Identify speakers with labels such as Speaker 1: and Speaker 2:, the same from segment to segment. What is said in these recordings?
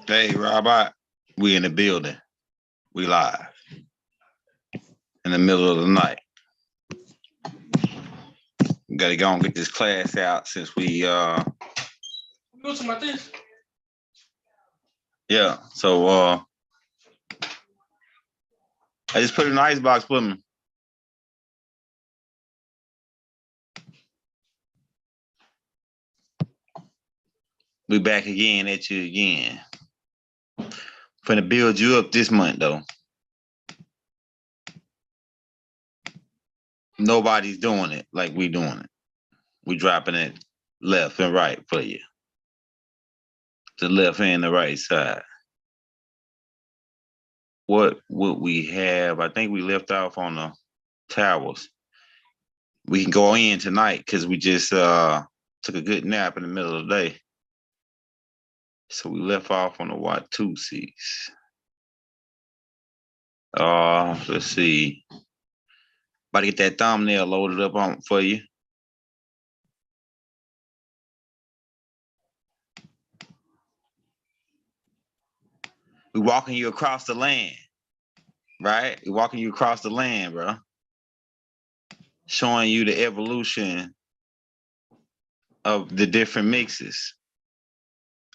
Speaker 1: Hey, Robert, we in the building. We live in the middle of the night. We gotta go and get this class out since we
Speaker 2: talking about this?
Speaker 1: Yeah, so I just put it in the icebox for me. We back again at you again. Finna build you up this month though. Nobody's doing it like we doing it. We dropping it left and right for you. The left and the right side. What would we have? I think we left off on the towers. We can go in tonight because we just took a good nap in the middle of the day. So we left off on the Watusis. Let's see. About to get that thumbnail loaded up on for you. We're walking you across the land, right? We're walking you across the land, bro. Showing you the evolution of the different mixes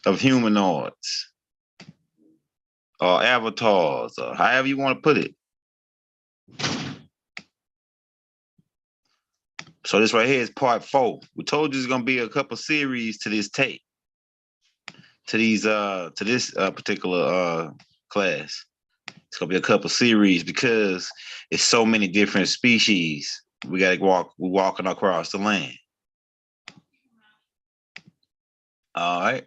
Speaker 1: of humanoids or avatars or however you want to put it. So this right here is part 4. We told you there's gonna be a couple series to this tape, to this particular class. It's gonna be a couple series because it's so many different species. We gotta we're walking across the land. All right.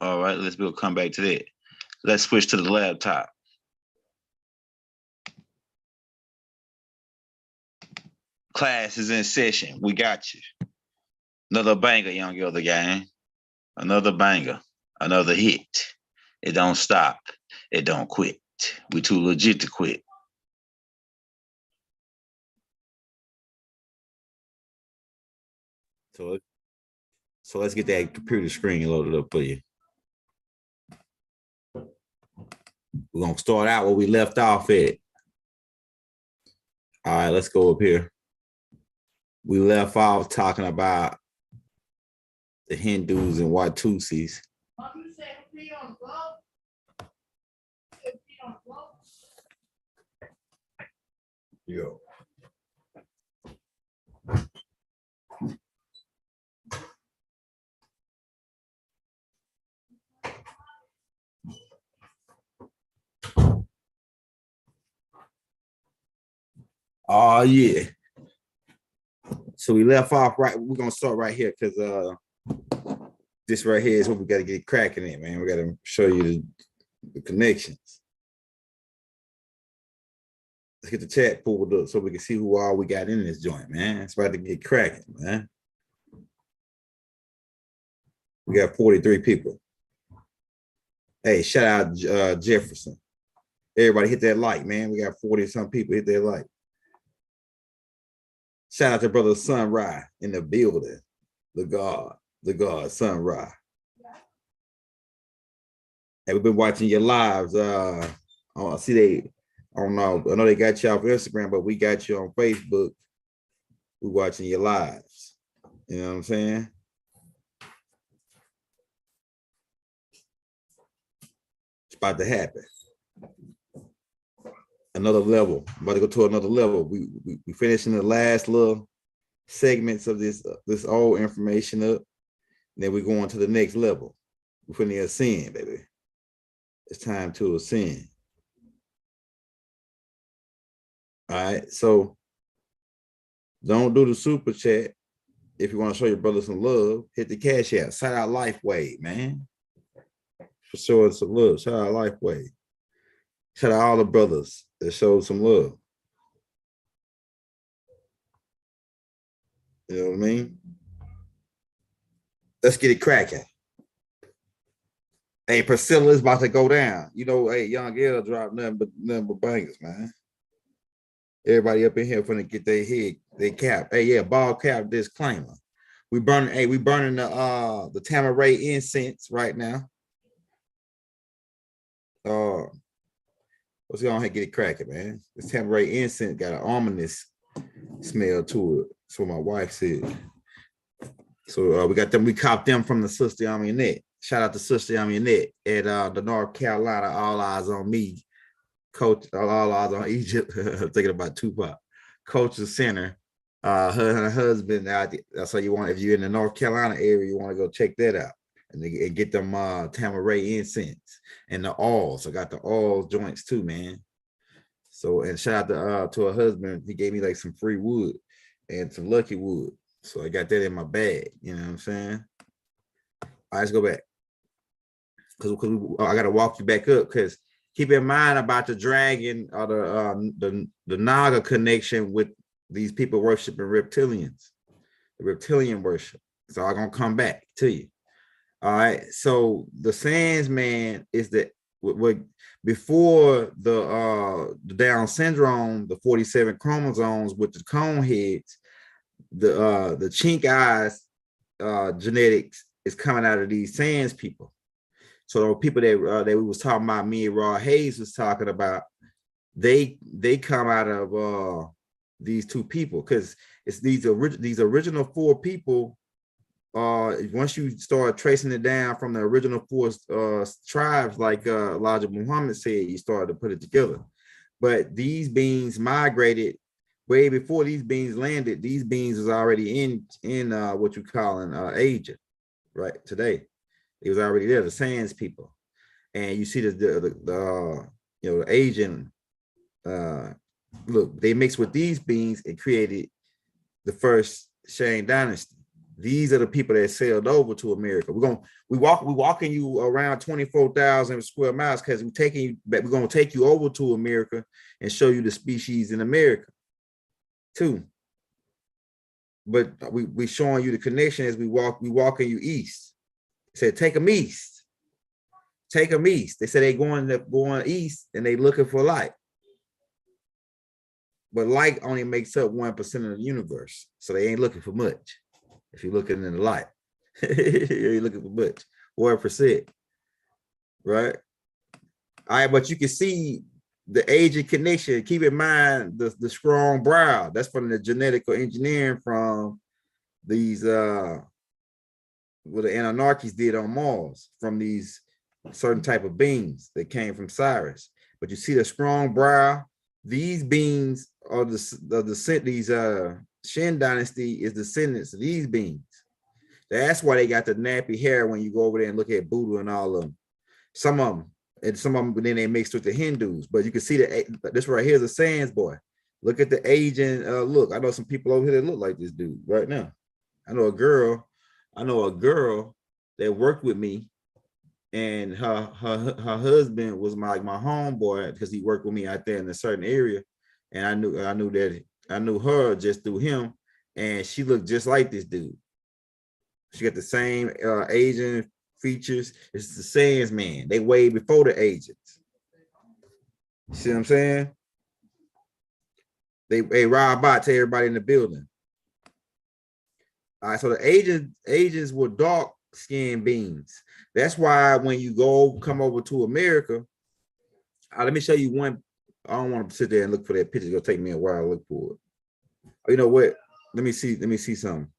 Speaker 1: All right, we'll come back to that. Let's switch to the laptop. Class is in session. We got you. Another banger, young elder gang. Another banger. Another hit. It don't stop. It don't quit. We too legit to quit.
Speaker 3: So let's get that computer screen loaded up for you. We're gonna start out where we left off at. All right, let's go up here. We left off talking about the Hindus and Watusis. Yo. Oh yeah. So we left off right. We're gonna start right here because this right here is what we got to get cracking in, man. We got to show you the connections. Let's get the chat pulled up so we can see who all we got in this joint, man. It's about to get cracking, man. We got 43 people. Hey, shout out Jefferson. Everybody hit that like, man. We got 40-some people hit that like. Shout out to brother Sunrise in the building. The God, Sunrise. And we've been watching your lives. I don't know. I know they got you off Instagram, but we got you on Facebook. We're watching your lives. You know what I'm saying? It's about to happen. Another level. I'm about to go to another level. We finishing the last little segments of this old information up. And then we're going to the next level. We're finna ascend, baby. It's time to ascend. All right, so don't do the super chat. If you want to show your brother some love, hit the cash out. Shout out Lifeway, man. For showing some love. Shout out Lifeway. Shout out all the brothers that showed some love. You know what I mean? Let's get it cracking. Hey, Priscilla's about to go down. You know, hey, Young L dropped nothing but bangers, man. Everybody up in here finna get their head They cap. Hey, yeah, ball cap disclaimer. We burning the Tamaray incense right now. Let's go on ahead and get it cracking, man. This Tamaray incense got an ominous smell to it. That's what my wife said. So we got them, we copped them from the Sister Amunet. Shout out to Sister Amunet at the North Carolina, All Eyes on Me, coach, All Eyes on Egypt. I'm thinking about Tupac, Culture Center. Her husband out there. So you want, if you're in the North Carolina area, you want to go check that out and get them Tamaray incense and the oils. I got the oil joints too, man. So, and shout out to her husband. He gave me like some free wood and some lucky wood. So I got that in my bag. You know what I'm saying? All right, let's go back. Because I got to walk you back up. Because keep in mind about the dragon or the Naga connection with these people worshiping reptilians, the reptilian worship. So I'm gonna come back to you. All right. So the Sands man is what before the Down syndrome, the 47 chromosomes with the cone heads, the chink eyes genetics is coming out of these Sands people. So the people that we was talking about, me and Raw Hayes was talking about, they come out of these two people, because it's these original four people. Once you start tracing it down from the original four tribes, like Elijah Muhammad said, you started to put it together. But these beings migrated way before these beings landed. These beings was already in what you call in Asia, right? Today, it was already there. The Sands people, and you see the Asian. Look, they mixed with these beings and created the first Shang dynasty. These are the people that sailed over to America. We walking you around 24,000 square miles because we're going to take you over to America and show you the species in America too. But we showing you the connection as we walking you east. They said, take them east. Take them east. They said they going east and they looking for light. But light only makes up 1% of the universe. So they ain't looking for much. If you're looking in the light, you're looking for much, 1%, right? All right, but you can see the aging connection. Keep in mind the strong brow. That's from the genetic engineering from these, what the Anunnakis did on Mars, from these certain type of beings that came from Cyrus. But you see the strong brow. These beings are these Shin dynasty is descendants of these beings. That's why they got the nappy hair when you go over there and look at Buddha and all of them. Some of them, and some of them, then they mixed with the Hindus. But you can see this right here is a Sands boy. Look at the Asian look. I know some people over here that look like this dude right now. I know a girl that worked with me, and her husband was my homeboy because he worked with me out there in a certain area, and I knew her just through him, and she looked just like this dude. She got the same Asian features. It's the Sands man. They way before the Asians. See what I'm saying? They ride by to everybody in the building. All right, so the Asians were dark-skinned beings. That's why when you come over to America, let me show you one. I don't want to sit there and look for that picture. It's gonna take me a while to look for it. You know what? Let me see something.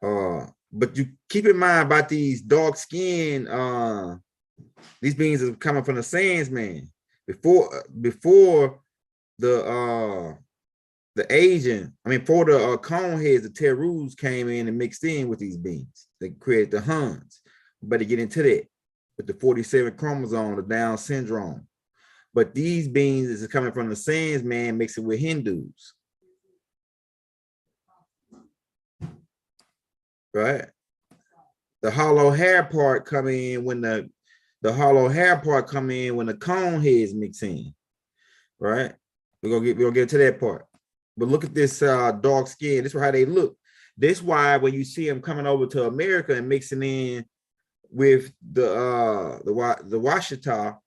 Speaker 3: But you keep in mind about these dark skin, these beings are coming from the Sands man. Before the Asian, before the cone heads, the Terus came in and mixed in with these beings. They created the Huns. We better get into that with the 47 chromosome, the Down syndrome. But these beings is coming from the Sands man, mixing with Hindus. Right? The hollow hair part come in when the cone heads mix in. Right? We're gonna get to that part. But look at this dark skin. This is how they look. This is why when you see them coming over to America and mixing in with the Washita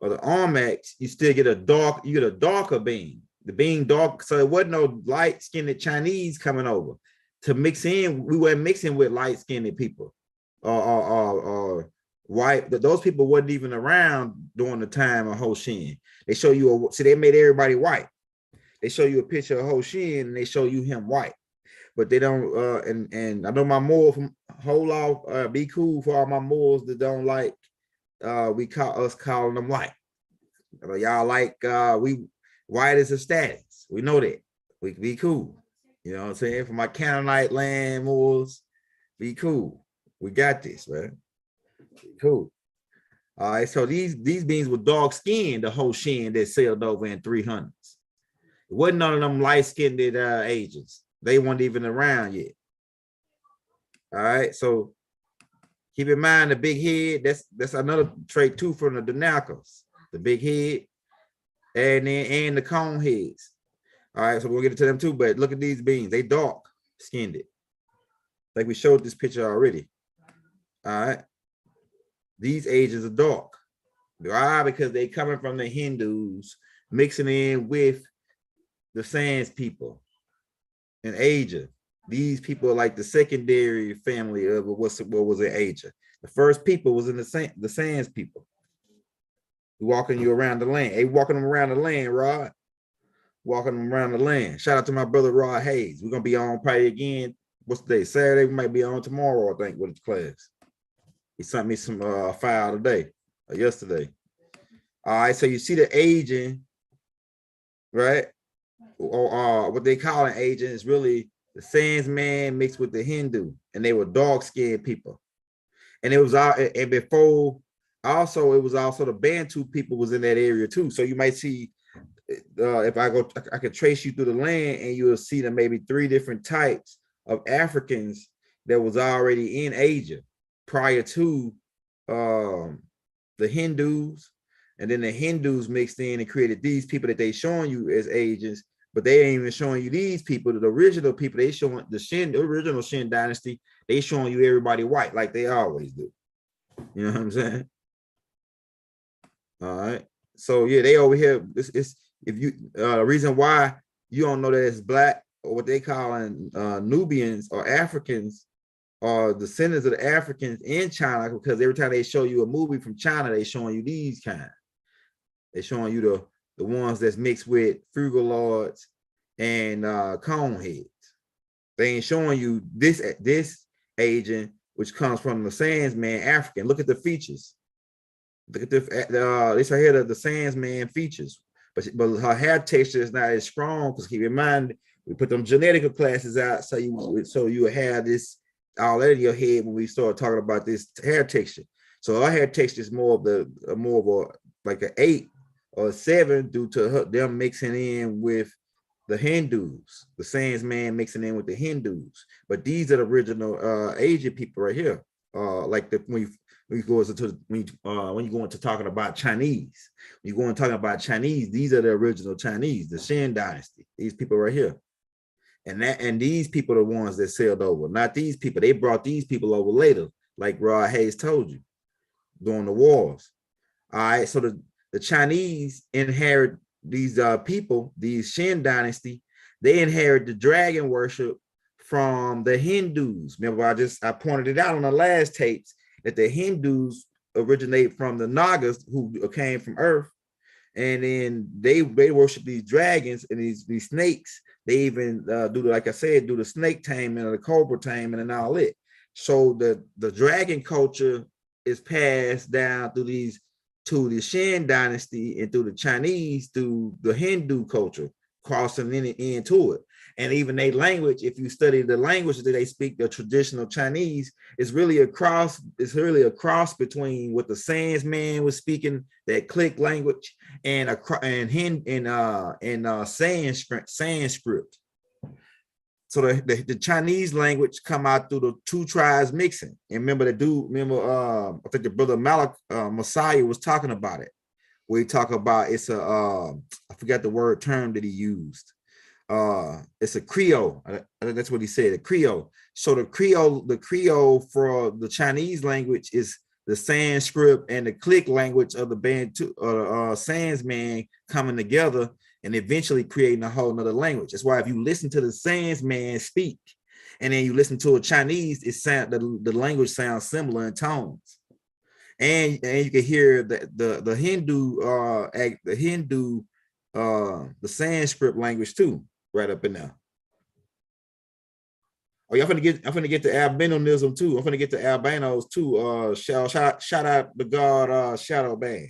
Speaker 3: or the Armax, you still get a darker being. The being dark, so it wasn't no light-skinned Chinese coming over to mix in. We weren't mixing with light-skinned people or white. Those people wasn't even around during the time of Ho Shin. They show you see, they made everybody white. They show you a picture of Ho Shin and they show you him white, but they don't. And I know my Moor from whole off. Be cool for all my Moors that don't like. We call us calling them white. Y'all like we. White is a status. We know that. We can be cool. You know what I'm saying? For my Canaanite land Moors, be cool. We got this, man. Be cool. All right. So these beings were dark skinned, the whole Shin that sailed over in 300s. It wasn't none of them light-skinned agents. They weren't even around yet. All right. So keep in mind the big head. That's another trait too from the Dynasties. The big head. And the cone heads. All right, so we'll get into them too. But look at these beings, they dark skinned it. Like we showed this picture already. All right. These agents are dark. Why? Because they coming from the Hindus, mixing in with the Sans people in Asia. These people are like the secondary family of what was in Asia. The first people was in the Sans people. Walking you around the land. Hey, walking them around the land, Rod. Walking them around the land. Shout out to my brother Rod Hayes. We're gonna be on probably again. What's the day? Saturday. We might be on tomorrow, I think, with his class. He sent me some file today or yesterday. All right, so you see the agent, right? Or what they call an agent is really the Sans man mixed with the Hindu, and they were dark-skinned people. And it was and before. Also, it was also the Bantu people was in that area too. So you might see, if I could trace you through the land and you will see that maybe 3 different types of Africans that was already in Asia prior to the Hindus. And then the Hindus mixed in and created these people that they showing you as agents, but they ain't even showing you these people, the original people. They showing the original Shin dynasty, they showing you everybody white like they always do. You know what I'm saying? All right. So yeah, they over here. It's if you reason why you don't know that it's black or what they call Nubians or Africans or descendants of the Africans in China, because every time they show you a movie from China, they showing you these kind. They showing you the ones that's mixed with frugal lords and cone heads. They ain't showing you this agent, which comes from the Sans man African. Look at the features. Look at this right here, the Sans man features, but her hair texture is not as strong because keep in mind we put them genetical classes out so you have this all in your head when we start talking about this hair texture. So her hair texture is more of a like an 8 or a 7 due to them mixing in with the Hindus, the Sans man mixing in with the Hindus. But these are the original Asian people right here. Like when you go into talking about Chinese, when you go and talking about Chinese, these are the original Chinese, the Shin dynasty. These people right here, and these people are the ones that sailed over, not these people. They brought these people over later, like Rod Hayes told you during the wars. All right, so the Chinese inherit these people, these Shin dynasty. They inherit the dragon worship from the Hindus. Remember, I pointed it out on the last tapes that the Hindus originate from the Nagas who came from Earth, and then they worship these dragons and these snakes. They even do the snake taming or the cobra taming and all it. So the dragon culture is passed down through to the Shin dynasty and through the Chinese, through the Hindu culture, crossing into it. And even their language, if you study the language that they speak, the traditional Chinese, is really a cross. It's really a cross between what the Sans man was speaking, that click language, and Sanskrit. So the Chinese language come out through the 2 tribes mixing. And remember I think the brother Malik Messiah was talking about it. Where he talk about it's I forgot the word term that he used. It's a Creole. I think that's what he said, a Creole. So the Creole for the Chinese language is the Sanskrit and the click language of the Bantu or Sans man coming together and eventually creating a whole nother language. That's why if you listen to the Sans man speak, and then you listen to a Chinese, the language sounds similar in tones. And you can hear the Hindu the Sanskrit language too, right up in there. Oh, I'm finna get to albinoism too. I'm finna get to albinos too. Shout out the god Shadow Band,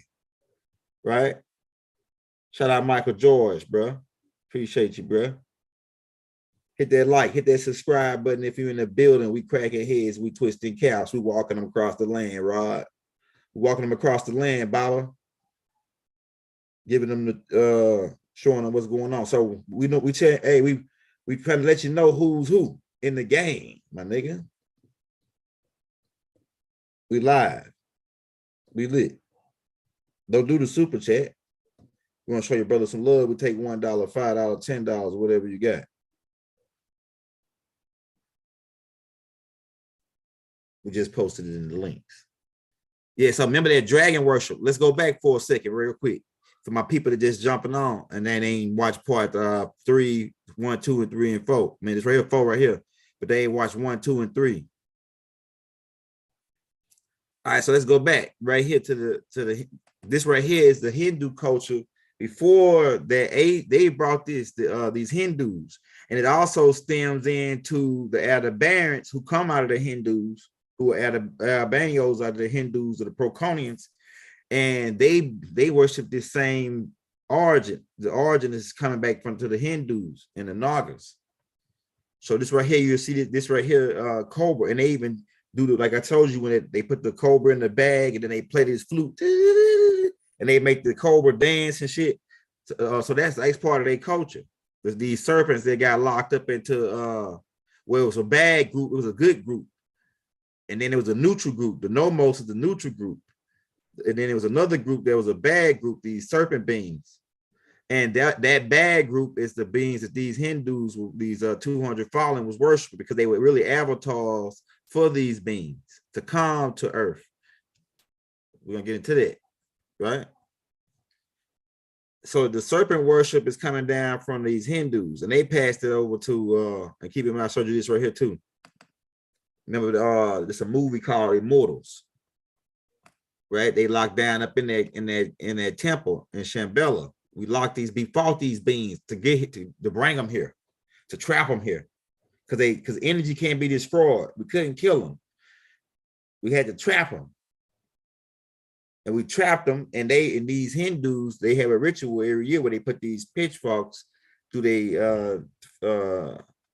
Speaker 3: right? Shout out Michael George, bro. Appreciate you, bro. Hit that like, hit that subscribe button if you're in the building. We cracking heads, we twisting cows, we walking them across the land, Rod. We walking them across the land, Baba. Giving them the showing them what's going on. So we know we try to let you know who's who in the game, my nigga. We live. We lit. Don't do the super chat. You want to show your brother some love? We take $1, $5, $10, whatever you got. We just posted it in the links. Yeah, so remember that dragon worship. Let's go back for a second, real quick. For my people that just jumping on and they ain't watch part 3, 1, 2, and 3 and 4. I mean, it's right here, 4 right here, but they ain't watch 1, 2, and 3. All right, so let's go back right here to the this right here is the Hindu culture. Before that, they brought these Hindus, and it also stems into the Aldebarans who come out of the Hindus, who are Albanios out of the Hindus or the Proconians, and they worship the same origin. The origin is coming back to the Hindus and the Nagas. So this right here, you see this right here, cobra, and they even do like I told you when they put the cobra in the bag and then they play this flute and they make the cobra dance and shit. So that's part of their culture. There's these serpents that got locked up into well, it was a bad group, it was a good group, and then there was a neutral group. The Nomos is the neutral group, and then there was another group that was a bad group, these serpent beings. And that bad group is the beings that these Hindus, these 200 fallen, was worshiping, because they were really avatars for these beings to come to earth. We're gonna get into that, right? So the serpent worship is coming down from these Hindus, and they passed it over to and keep in mind, I showed you this right here too. Remember, there's a movie called Immortals, right? They locked down up in that temple in Shambhala. We locked fought these beings to bring them here, to trap them here, because energy can't be destroyed. We couldn't kill them. We had to trap them. And we trapped them, and these Hindus, they have a ritual every year where they put these pitchforks through their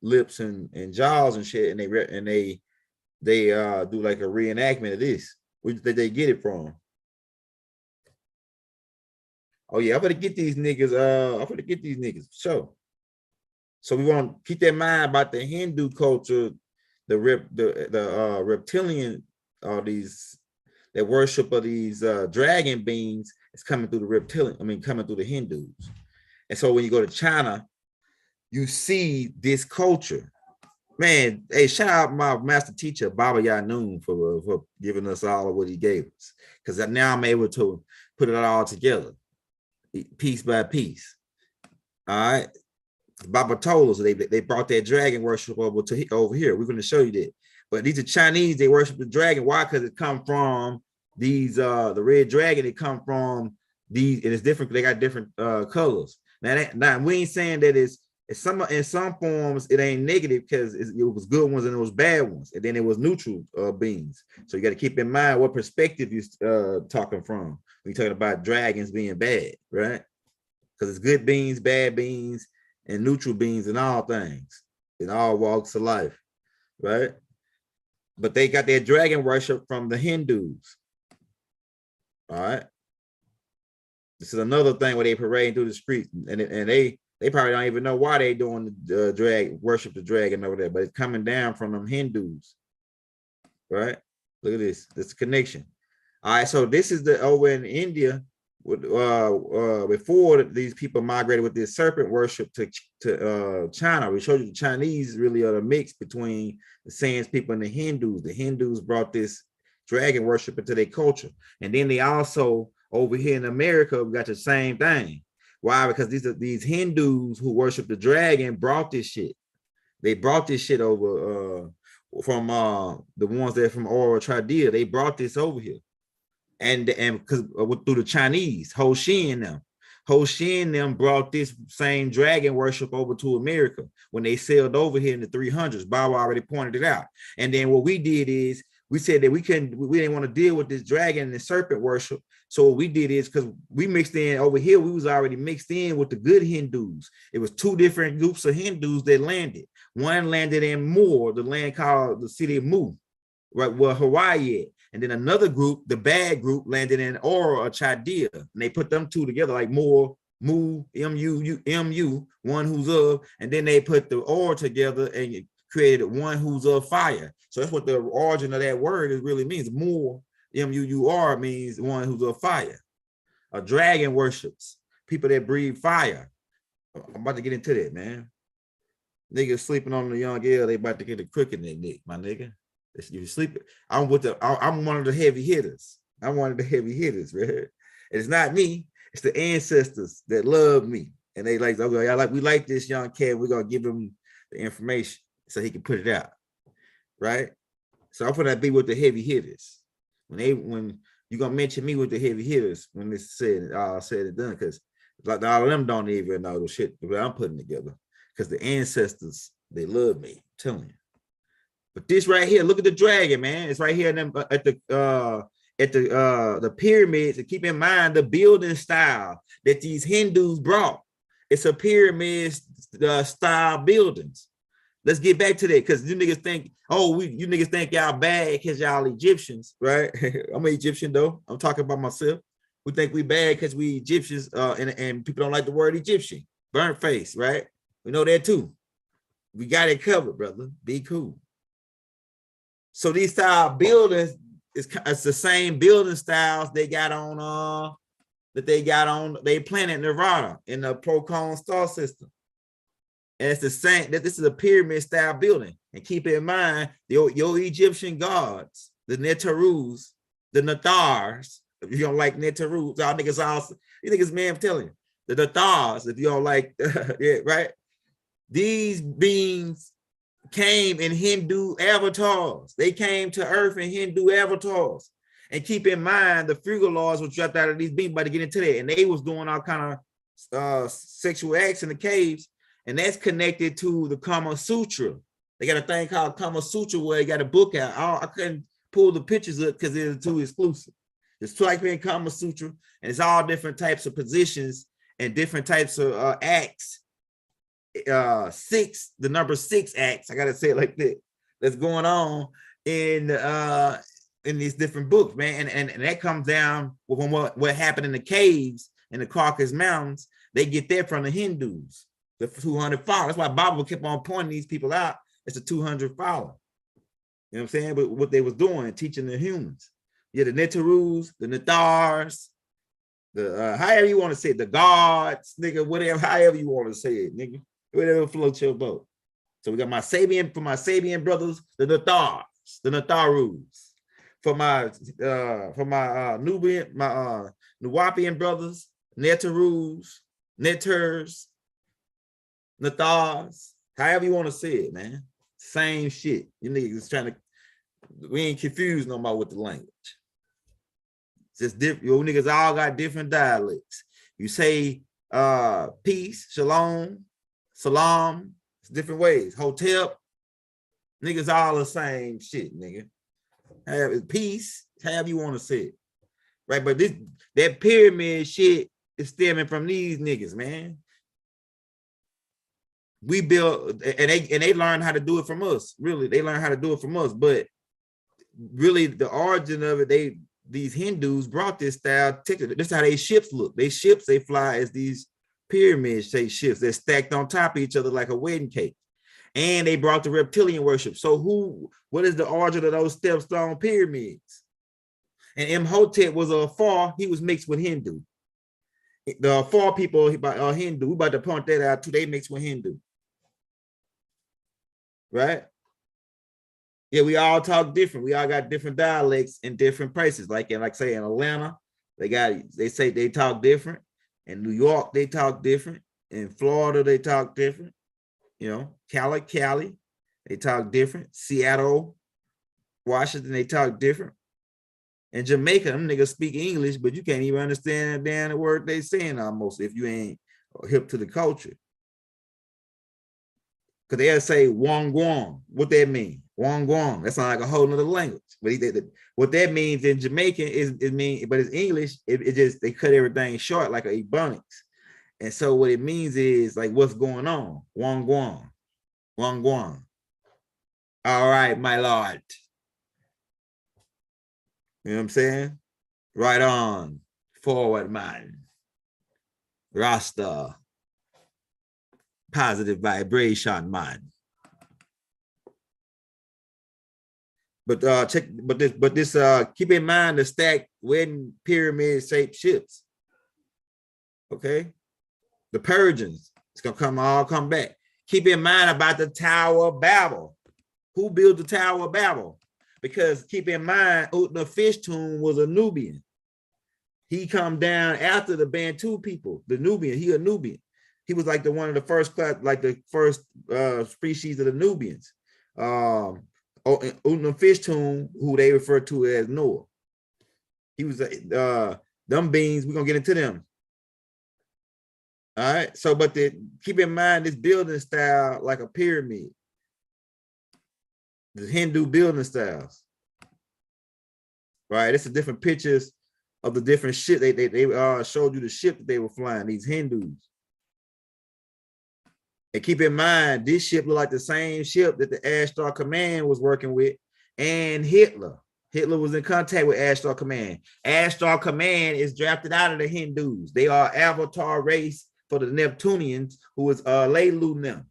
Speaker 3: lips and jaws and shit, and they do like a reenactment of this. Where did they get it from? Oh yeah, I'm gonna get these niggas. So we want to keep that in mind about the Hindu culture, the reptilian, these that worship of these dragon beings is coming through the reptilian. I mean, coming through the Hindus. And so when you go to China, you see this culture. Man, hey, shout out my master teacher, Baba Yanun, for giving us all of what he gave us. Because now I'm able to put it all together, piece by piece. All right. Baba told us they brought that dragon worship over here. We're going to show you that. But these are Chinese, they worship the dragon. Why? Because it come from these, the red dragon, it come from these, and it's different, they got different colors. Now we ain't saying that it's in some forms it ain't negative, because it was good ones and it was bad ones, and then it was neutral beings. So you got to keep in mind what perspective you're talking from when you're talking about dragons being bad, right? Because it's good beings, bad beings, and neutral beings in all things, in all walks of life, right? But they got their dragon worship from the Hindus. All right. This is another thing where they parade through the streets, and they probably don't even know why they doing the worship the dragon over there, but it's coming down from them Hindus. Right? Look at this. This is a connection. All right. So this is over in India. Before these people migrated with this serpent worship to China. We showed you the Chinese really are a mix between the Sans people and the Hindus. The Hindus brought this dragon worship into their culture. And then they also, over here in America, we got the same thing. Why? Because these Hindus who worship the dragon brought this shit. They brought this shit over from the ones that are from Oral Chaldea. They brought this over here. And because through the Chinese, Ho Shi and them. Ho Shi and them brought this same dragon worship over to America when they sailed over here in the 300s. Bob already pointed it out. And then what we did is we said that we didn't want to deal with this dragon and the serpent worship. So what we did is because we mixed in over here, we was already mixed in with the good Hindus. It was two different groups of Hindus that landed. One landed in Moor, the land called the city of Mu, right where Hawaii at. And then another group, the bad group, landed in Oro or Chaldea. And they put them two together like Moor, Mu, M-U, one who's of, and then they put the Oro together and created one who's of fire. So that's what the origin of that word really means. Moor, M-U-U-R, means one who's of fire. A dragon worships people that breathe fire. I'm about to get into that, man. Niggas sleeping on the young girl, they about to get a crook in their neck, my nigga. You sleeping. I'm one of the heavy hitters. I'm one of the heavy hitters, man. It's not me, it's the ancestors that love me. And they like, okay, we like this young cat. We're gonna give him the information so he can put it out. Right? So I'm gonna be with the heavy hitters. When you're gonna mention me with the heavy hitters when this said and done, because like all of them don't even know the shit that I'm putting together. Because the ancestors, they love me, I'm telling you. But this right here, look at the dragon, man. It's right here at the pyramids. And keep in mind the building style that these Hindus brought. It's a pyramid style buildings. Let's get back to that because you niggas think, you niggas think y'all bad because y'all Egyptians, right? I'm an Egyptian though. I'm talking about myself. We think we bad because we Egyptians, and people don't like the word Egyptian. Burnt face, right? We know that too. We got it covered, brother. Be cool. So these style buildings, it's the same building styles they got on they planet Nevada in the Procon star system. And it's the same, that this is a pyramid style building. And keep in mind, your Egyptian gods, the Netarus, the Nathars, if you don't like Netarus, y'all niggas you niggas, man, I'm telling you, the Nathars, if you don't like, yeah, right? These beings came in Hindu avatars. They came to Earth in Hindu avatars. And keep in mind, the frugal laws were dropped out of these beings, about to get into that. And they was doing all kind of sexual acts in the caves. And that's connected to the Kama Sutra. They got a thing called Kama Sutra where they got a book out. I couldn't pull the pictures up because they're too exclusive. It's like in Kama Sutra, and it's all different types of positions and different types of acts. The number 6 acts, I gotta say it like that, that's going on in these different books, man. And that comes down from what happened in the caves in the Caucasus Mountains. They get that from the Hindus, the 200 followers. That's why Bible kept on pointing these people out. It's the 200 followers. You know what I'm saying? But what they was doing, teaching the humans. Yeah, the Netarus, the Nathars, the however you want to say it, the gods, nigga, whatever, however you want to say it, nigga. Whatever floats your boat. So we got my Sabian brothers, the Nathars, the Natharus. For my Nubian, my Nuwapian brothers, Netarus, Neters, Nathars, however you want to say it, man. Same shit. You niggas we ain't confused no more with the language. It's just different. You niggas all got different dialects. You say peace, shalom, salam, it's different ways. Hotel, niggas all the same shit, nigga. Have peace, however you want to say it. Right? But that pyramid shit is stemming from these niggas, man. We built, and they learn how to do it from us. Really, they learn how to do it from us. But really, the origin of it, these Hindus brought this style. This is how they ships look. They fly as these pyramid-shaped ships. They're stacked on top of each other like a wedding cake. And they brought the reptilian worship. So what is the origin of those stepstone pyramids? And Imhotep was Afar. He was mixed with Hindu. The Afar people are Hindu. We about to point that out too. They mixed with Hindu. Right? Yeah, we all talk different. We all got different dialects in different places. Like say in Atlanta, they say they talk different. In New York, they talk different. In Florida, they talk different. You know, Cali, they talk different. Seattle, Washington, they talk different. In Jamaica, them niggas speak English, but you can't even understand a damn word they saying almost if you ain't hip to the culture. Because they'll say Wong Guang. What that mean? Wong Guang. That sounds like a whole nother language. But what that means in Jamaican is it mean, but it's English. It just they cut everything short like a Ebonics. And so what it means is like what's going on? Wong Guang. Wong Guang. All right, my lord. You know what I'm saying? Right on. Forward, man. Rasta. Positive vibration, man. But keep in mind the stacked wedding pyramid shaped ships. Okay. The Persians, it's gonna all come back. Keep in mind about the Tower of Babel. Who built the Tower of Babel? Because keep in mind, Utnapishtim was a Nubian. He come down after the Bantu people, the Nubian. He a Nubian. He was like one of the first class, like the first species of the Nubians. Utnapishtim, who they refer to as Noah. He was them beings. We're gonna get into them. All right. So, but keep in mind this building style like a pyramid. The Hindu building styles. Right. It's the different pictures of the different ship. They showed you the ship that they were flying. These Hindus. And keep in mind, this ship looked like the same ship that the Ashtar Command was working with, and Hitler. Hitler was in contact with Ashtar Command. Ashtar Command is drafted out of the Hindus. They are avatar race for the Neptunians, who was Leilunim,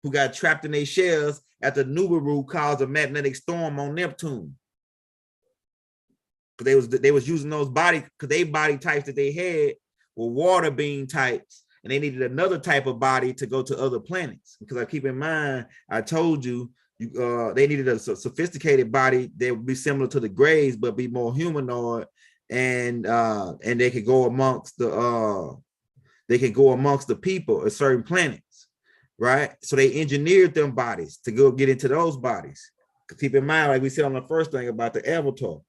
Speaker 3: who got trapped in their shells after Nubaru caused a magnetic storm on Neptune. Because they was using those body, because they body types that they had were water being types. And they needed another type of body to go to other planets. Because I keep in mind, I told you, they needed a sophisticated body that would be similar to the Greys, but be more humanoid, and they could go amongst the people at certain planets, right? So they engineered them bodies to go get into those bodies. Keep in mind, like we said on the first thing about the Avatar,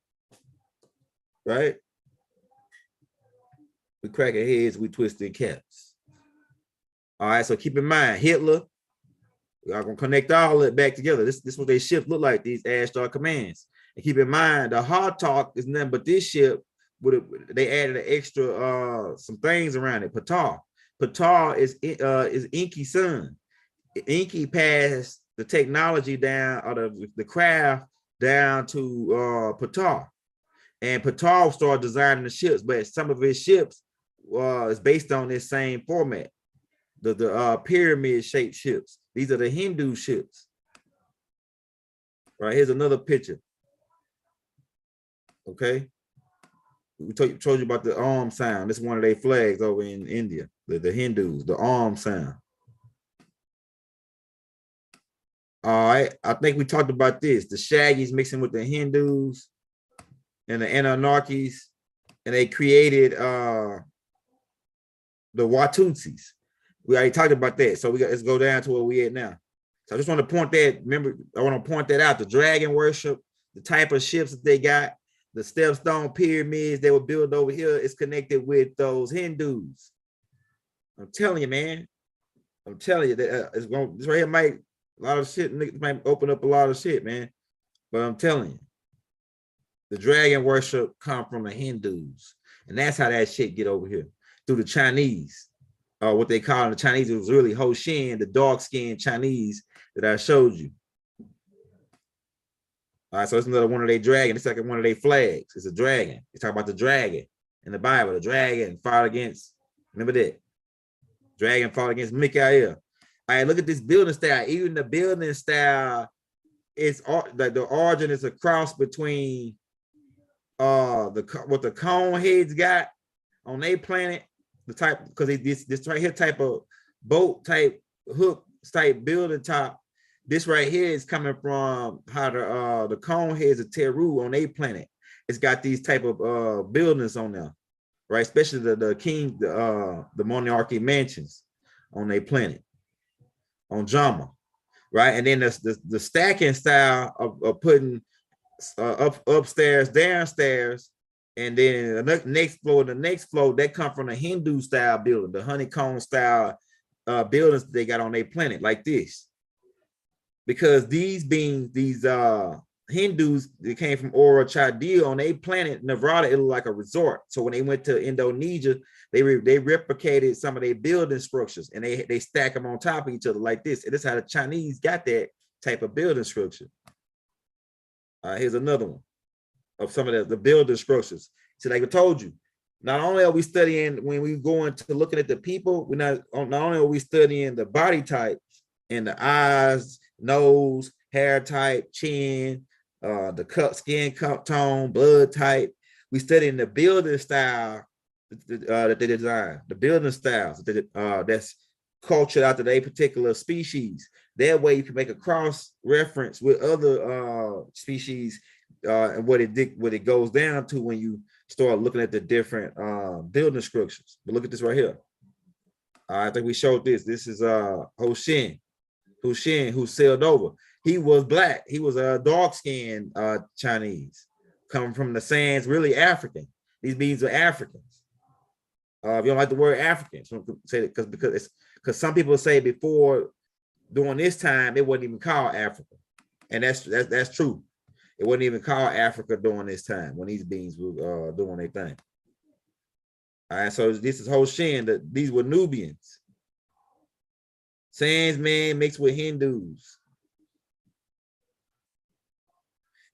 Speaker 3: right? We cracking heads, we twisting caps. All right, so keep in mind, Hitler, we are gonna connect all that back together. This is what they ships look like, these Ashtar Commands. And keep in mind, the hard talk is nothing but this ship. They added an extra some things around it. Ptah is Enki's son. Enki passed the technology down, or the craft down to Ptah. And Ptah started designing the ships, but some of his ships is based on this same format. The pyramid shaped ships. These are the Hindu ships. Right, here's another picture. Okay. We told you about the arm sound. This is one of their flags over in India. The Hindus, the arm sound. All right, I think we talked about this. The Shaggies mixing with the Hindus and the Anunnakis, and they created the Watutsis. We already talked about that. So let's go down to where we at now. So I just want to point that, remember, I want to point that out. The dragon worship, the type of ships that they got, the stepstone pyramids they were built over here is connected with those Hindus. I'm telling you, man. I'm telling you that this right here might, a lot of shit, niggas might open up a lot of shit, man. But I'm telling you, the dragon worship come from the Hindus. And that's how that shit get over here, through the Chinese. What they call the Chinese, it was really Ho Shin, the dark-skinned Chinese that I showed you. All right, so it's another one of their dragon. It's like one of their flags. It's a dragon. They talk about the dragon in the Bible. The dragon fought against, remember that? Dragon fought against Mikael. All right, look at this building style. Even the building style is like the origin is a cross between what the cone heads got on their planet. The type, because this right here type of boat type hook type building top, this right here is coming from how the cone heads of Teru on their planet. It's got these type of buildings on there, right? Especially the king, the monarchy mansions on their planet, on Jama, right? And then the stacking style of putting upstairs, downstairs, and then the next floor, that come from the Hindu style building, the honeycomb style buildings they got on their planet, like this. Because these Hindus, they came from Ora Chadil on their planet, Nevada, it looked like a resort. So when they went to Indonesia, they replicated some of their building structures and they stack them on top of each other like this. And this is how the Chinese got that type of building structure. Here's another one of some of the building structures. So like I told you, not only are we studying, when we go into looking at the people, not only are we studying the body type and the eyes, nose, hair type, chin, the skin tone, blood type, we studying the building style that they design, the building styles that's cultured out to a particular species. That way you can make a cross reference with other species and what it goes down to when you start looking at the different building structures. But look at this right here. I think we showed this. This is Hoshin, who sailed over. He was black. He was a dark-skinned Chinese, coming from the sands, really African. These beings are Africans. If you don't like the word African, so say that because some people say before during this time it wasn't even called Africa, and that's true. It wasn't even called Africa during this time when these beings were doing their thing. All right, so this is Hoshin. That these were Nubians, Sands man mixed with Hindus,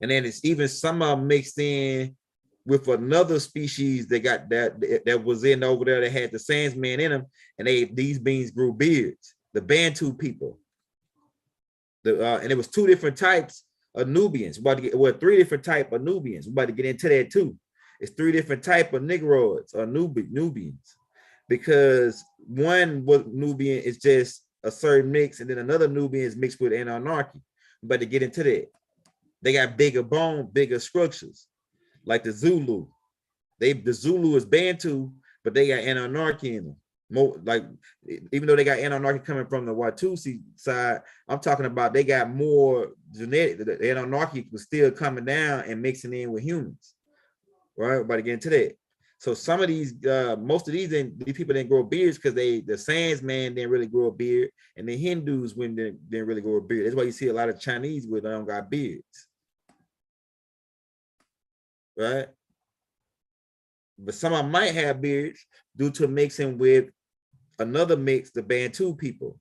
Speaker 3: and then it's even some of them mixed in with another species that was in over there that had the Sands man in them, and these beings grew beards. The Bantu people. And it was two different types of Nubians. Three different types of Nubians. We're about to get into that too. It's three different types of Negroids or Nubians, because one Nubian is just a certain mix, and then another Nubian is mixed with Anunnaki. We're about to get into that. They got bigger bone, bigger structures, like the Zulu. The Zulu is Bantu, but they got Anunnaki in them. More like, even though they got Anunnaki coming from the Watusi side, I'm talking about they got more genetic. The Anunnaki was still coming down and mixing in with humans, right? About to get into that. So some of these, most of these people didn't grow beards because the Sands man didn't really grow a beard, and the Hindus didn't really grow a beard. That's why you see a lot of Chinese with them got beards, right? But some of them might have beards due to mixing with another mix, the Bantu people.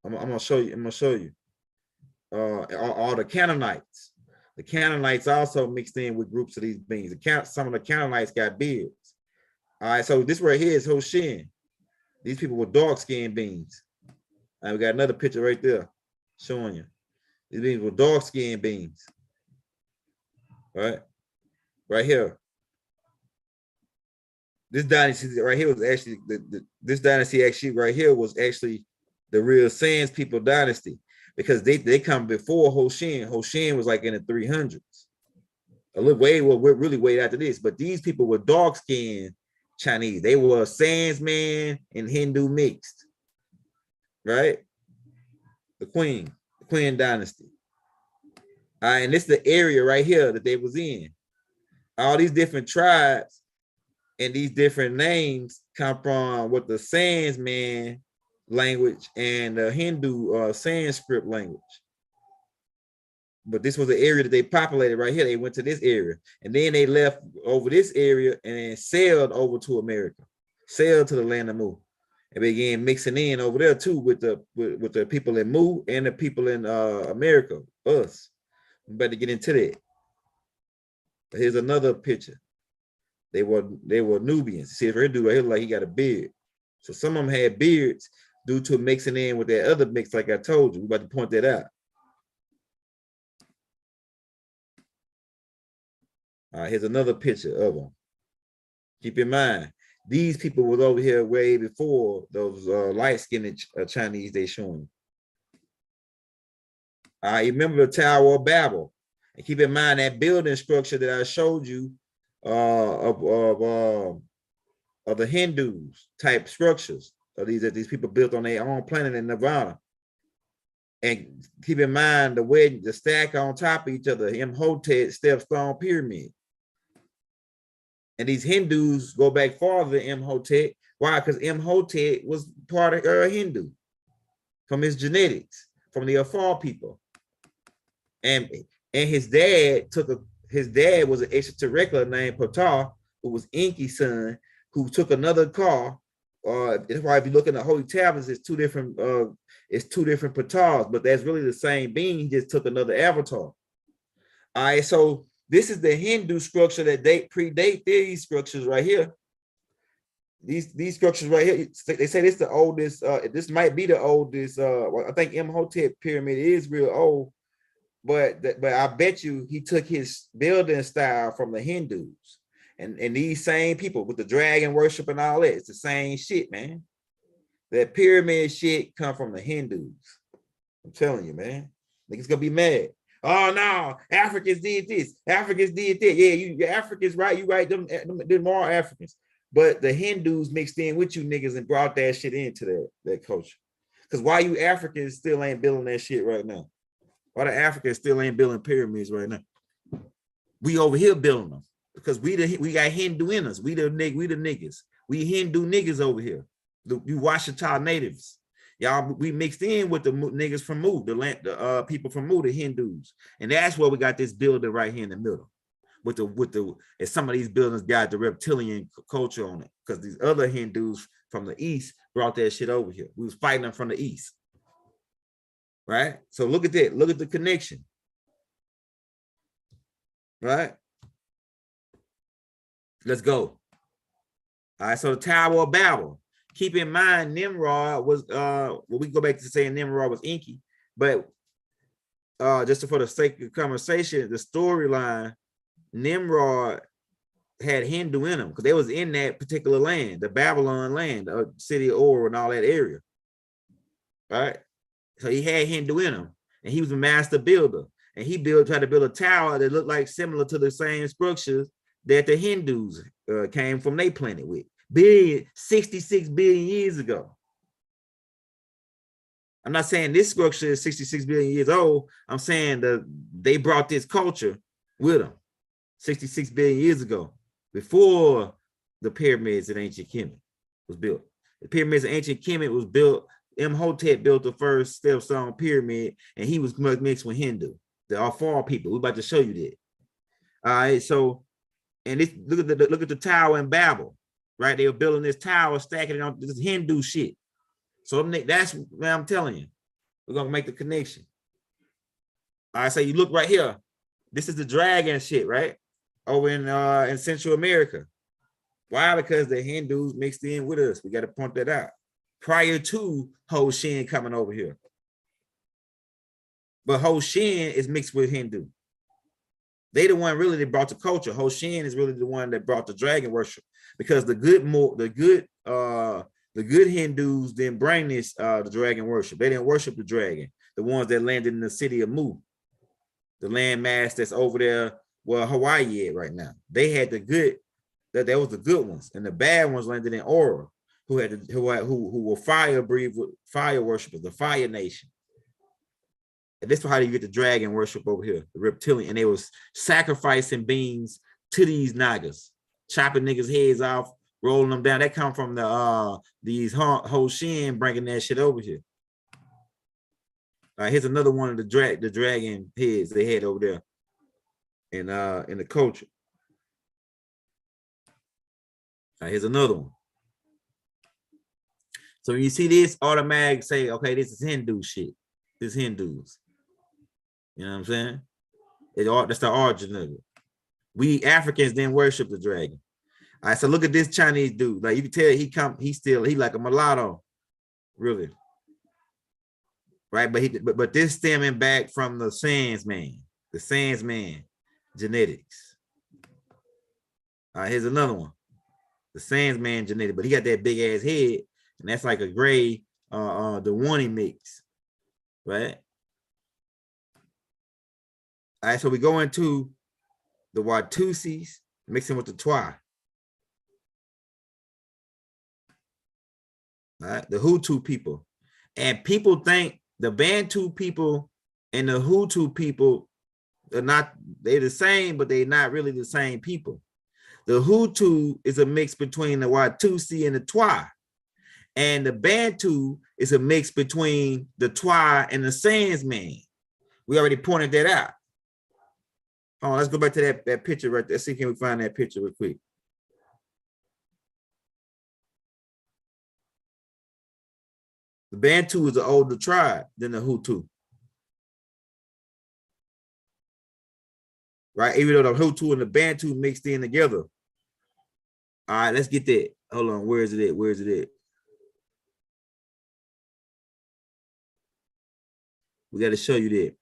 Speaker 3: I'm gonna show you. All the Canaanites. The Canaanites also mixed in with groups of these beings. Some of the Canaanites got beards. All right, so this right here is Hoshin. These people were dark-skinned beings. And we got another picture right there showing you. These beings were dark-skinned beings. Right here. This dynasty right here was actually this dynasty actually right here was actually the real Sands people dynasty, because they come before Hoshin. Hoshin was like in the 300s. We're really way after this, but these people were dark-skinned Chinese. They were Sands man and Hindu mixed, right? The Queen dynasty. All right, and this is the area right here that they was in. All these different tribes and these different names come from what the Sands man language and the Hindu Sanskrit language. But this was the area that they populated right here. They went to this area, and then they left over this area and then sailed over to America, sailed to the land of Mu, and began mixing in over there too with the people in Mu and the people in America, us. We better get into that. Here's another picture. They were Nubians. See, if her dude right here, like he got a beard. So some of them had beards due to mixing in with that other mix, like I told you. We're about to point that out. All right, here's another picture of them. Keep in mind, these people was over here way before those light-skinned Chinese they showing. All right, remember the Tower of Babel. And keep in mind that building structure that I showed you of the Hindus type structures of these that these people built on their own planet in Nirvana. And keep in mind the way the stack on top of each other, Imhotep stepstone pyramid. And these Hindus go back farther than Imhotep. Why? Because Imhotep was part of Hindu from his genetics, from the Afar people. And his dad was an extraterrestrial named Ptah, who was Enki's son, who took another car. That's why if you look in the Holy Tablets, it's two different Ptahs, but that's really the same being. He just took another avatar. All right, so this is the Hindu structure that predate these structures right here. These structures right here, they say this is the oldest. This might be the oldest. I think Imhotep pyramid is real old, but I bet you he took his building style from the Hindus. And these same people with the dragon worship and all that, it's the same shit, man. That pyramid shit come from the Hindus. I'm telling you, man. Niggas gonna be mad. Oh no, Africans did this. Africans did that. Yeah, you Africans, right? You right. Them more Africans. But the Hindus mixed in with you niggas and brought that shit into that culture. Because why you Africans still ain't building that shit right now? Why the Africans still ain't building pyramids right now? We over here building them. Because we got Hindu in us. We the niggas. We Hindu niggas over here. You Washita natives. Y'all, we mixed in with the niggas from Mu, the people from Mu, the Hindus. And that's where we got this building right here in the middle. And some of these buildings got the reptilian culture on it. Because these other Hindus from the east brought that shit over here. We was fighting them from the east. Right? So look at that. Look at the connection. Right? Let's go. All right, so the Tower of Babel. Keep in mind, Nimrod was we go back to saying Nimrod was Enki, but just for the sake of conversation, the storyline, Nimrod had Hindu in him because they was in that particular land, the Babylon land, the city of Ur and all that area. Right? So he had Hindu in him, and he was a master builder, and he tried to build a tower that looked like similar to the same structures that the Hindus came from their planet with. 66 billion years ago. I'm not saying this structure is 66 billion years old. I'm saying that they brought this culture with them 66 billion years ago, before the pyramids in ancient Kemet was built. The pyramids in ancient Kemet was built. Imhotep built the first stepstone pyramid, and he was mixed with Hindu. The Afar people. We're about to show you that. All right, so and this, look at the tower in Babel, right? They were building this tower, stacking it on this Hindu shit. So that's what I'm telling you. We're gonna make the connection. All right, so you look right here. This is the dragon shit, right? Over in Central America. Why? Because the Hindus mixed in with us. We got to point that out. Prior to Hoshin coming over here. But Hoshin is mixed with Hindu. They the one really that brought the culture. Hoshin is really the one that brought the dragon worship, because the good Hindus didn't bring this the dragon worship. They didn't worship the dragon. The ones that landed in the city of Mu, the landmass that's over there where Hawaii is right now. They had the good, that was the good ones, and the bad ones landed in Aura, who were fire worshipers, the fire nation. And this is how you get the dragon worship over here, the reptilian. And they was sacrificing beings to these Nagas, chopping niggas' heads off, rolling them down. That come from these Hoshin bringing that shit over here. Here's another one of the dragon heads they had over there in the culture. Here's another one. So when you see this, automatic say, okay, this is Hindu shit. This is Hindus. You know what I'm saying? That's the origin of it. We Africans didn't worship the dragon. All right, so look at this Chinese dude. Like you can tell he like a mulatto, really. Right, but this stemming back from the Sans man genetics. All right, here's another one. The Sans man genetic, but he got that big ass head, and that's like a gray the one mix, right? All right, so we go into the Watusis mixing with the Twa. right? The Hutu people. And people think the Bantu people and the Hutu people are not, they're the same, but they're not really the same people. The Hutu is a mix between the Watusi and the Twa. And the Bantu is a mix between the Twa and the Sandsman. We already pointed that out. Oh, let's go back to that picture right there. Let's see, can we find that picture real quick? The Bantu is an older tribe than the Hutu. Right? Even though the Hutu and the Bantu mixed in together. All right, let's get that. Hold on, where is it at? Where is it at? We got to show you that.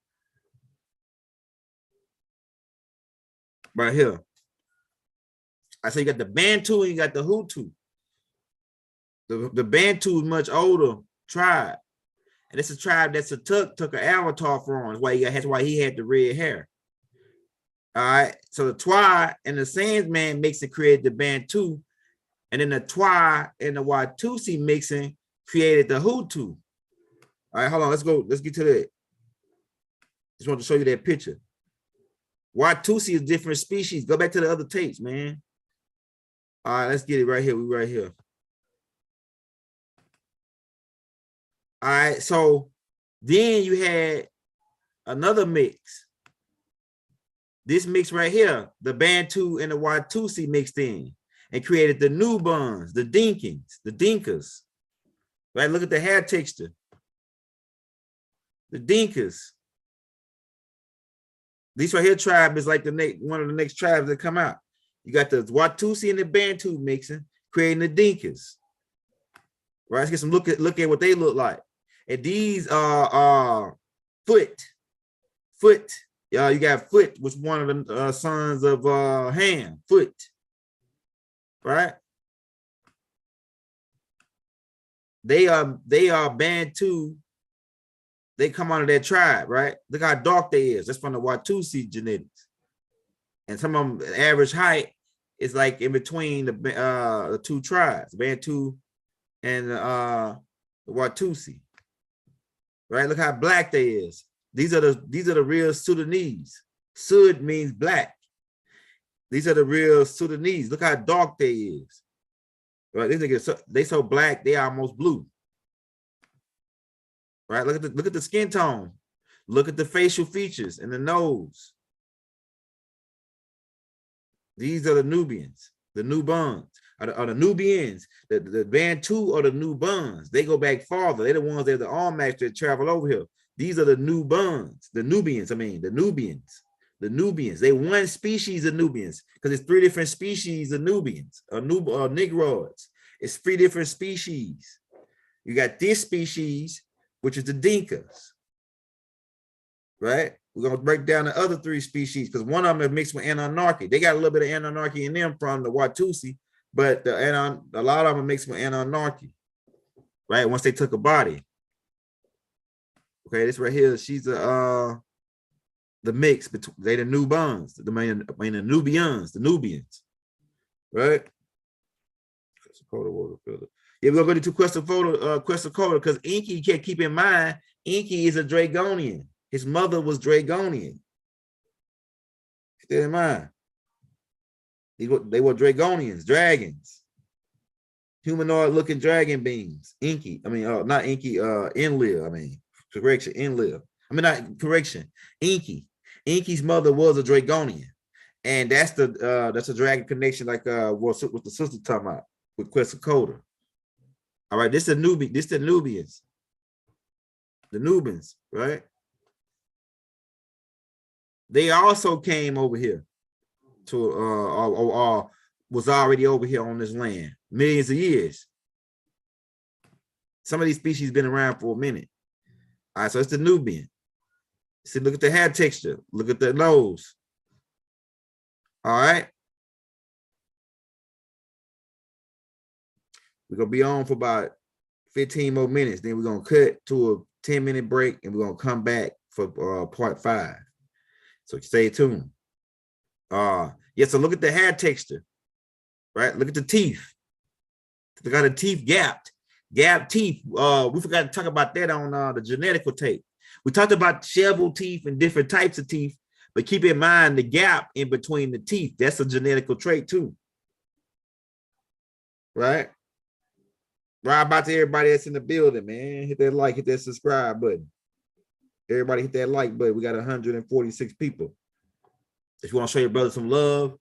Speaker 3: Right here. I say you got the Bantu and you got the Hutu. The Bantu is much older tribe. And it's a tribe that's took an avatar from. That's why he had the red hair. All right. So the Twa and the Sandsman mixing created the Bantu. And then the Twa and the Watusi mixing created the Hutu. All right, hold on. Let's go. Let's get to that. Just want to show you that picture. Watusi is different species. Go back to the other tapes, man. All right, let's get it right here. We right here. All right, so then you had another mix. This mix right here, the Bantu and the Watusi mixed in and created the Nubians, the Dinkas. Right? Look at the hair texture. The Dinkas. This right here tribe is like one of the next tribes that come out. You got the Watusi and the Bantu mixing, creating the Dinkas. Right? Let's get some look at what they look like. And these are Foot. You got Foot, which one of the sons of Ham. Foot. Right? They are Bantu. They come out of that tribe, right? Look how dark they is. That's from the Watusi genetics. And some of them, the average height is like in between the two tribes, Bantu and the Watusi. Right? Look how black they is. These are the real Sudanese. Sud means black. These are the real Sudanese. Look how dark they is. Right? These niggas, they so black, they almost blue. Right? Look at the skin tone. Look at the facial features and the nose. These are the Nubians, the Nubians, or the Nubians. The Bantu or the Nubians. They go back farther. They're the ones that are the Almacs that travel over here. These are the Nubians, the Nubians. The Nubians. They one species of Nubians because it's 3 different species of Nubians or Negroids. It's 3 different species. You got this species, which is the Dinkas, right? We're gonna break down the other 3 species because one of them is mixed with Anunnaki. They got a little bit of Anunnaki in them from the Watusi, but a lot of them are mixed with Anunnaki, right? Once they took a body. Okay, this right here, she's the mix between they the Nubians, the Nubians, right? Yeah, we're gonna go into Quetzalcoatl because Inky, you can't keep in mind, Inky is a Dragonian. His mother was Dragonian. Keep that in mind. They were Dragonians, dragons, humanoid-looking dragon beings. Inky, not Inky, Enlil. Correction, Enlil. Correction, Inky. Inky's mother was a Dragonian, and that's a dragon connection, like what the sister talking about with Quetzalcoatl. All right, this is the Nubians. The Nubians, right? They also came over here to or was already over here on this land millions of years. Some of these species been around for a minute. All right, so it's the Nubian. See, look at the hair texture. Look at the nose. All right. We're going to be on for about 15 more minutes. Then we're going to cut to a 10-minute break, and we're going to come back for part 5. So stay tuned. Yeah, so look at the hair texture, right? Look at the teeth. They got the teeth gapped. Gap teeth. We forgot to talk about that on the genetical tape. We talked about shovel teeth and different types of teeth, but keep in mind the gap in between the teeth. That's a genetical trait too. Right? Right about to everybody that's in the building, man. Hit that like, hit that subscribe button. Everybody hit that like button. We got 146 people. If you want to show your brother some love,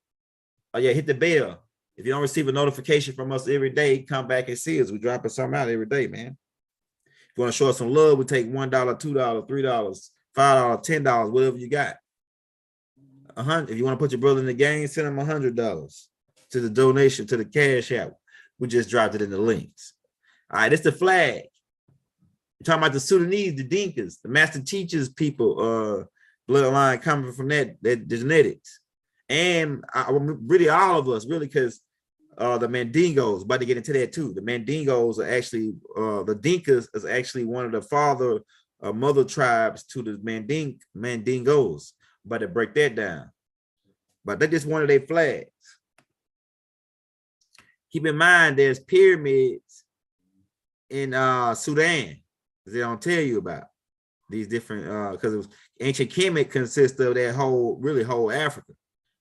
Speaker 3: oh yeah, hit the bell. If you don't receive a notification from us every day, come back and see us. We dropping something out every day, man. If you want to show us some love, we take $1, $2, $3, $5, $10, whatever you got. 100. If you want to put your brother in the game, send him $100 to the donation to the cash app. We just dropped it in the links. All right, it's the flag. We're talking about the Sudanese, the Dinkas, the master teachers people, bloodline coming from that genetics. And really all of us, really, because the Mandingos, about to get into that too. The Mandingos are actually, the Dinkas is actually one of the father mother tribes to the Mandingos. About to break that down. But that's just one of their flags. Keep in mind, there's pyramids in Sudan. They don't tell you about these different, because it was ancient Kemet consists of that whole Africa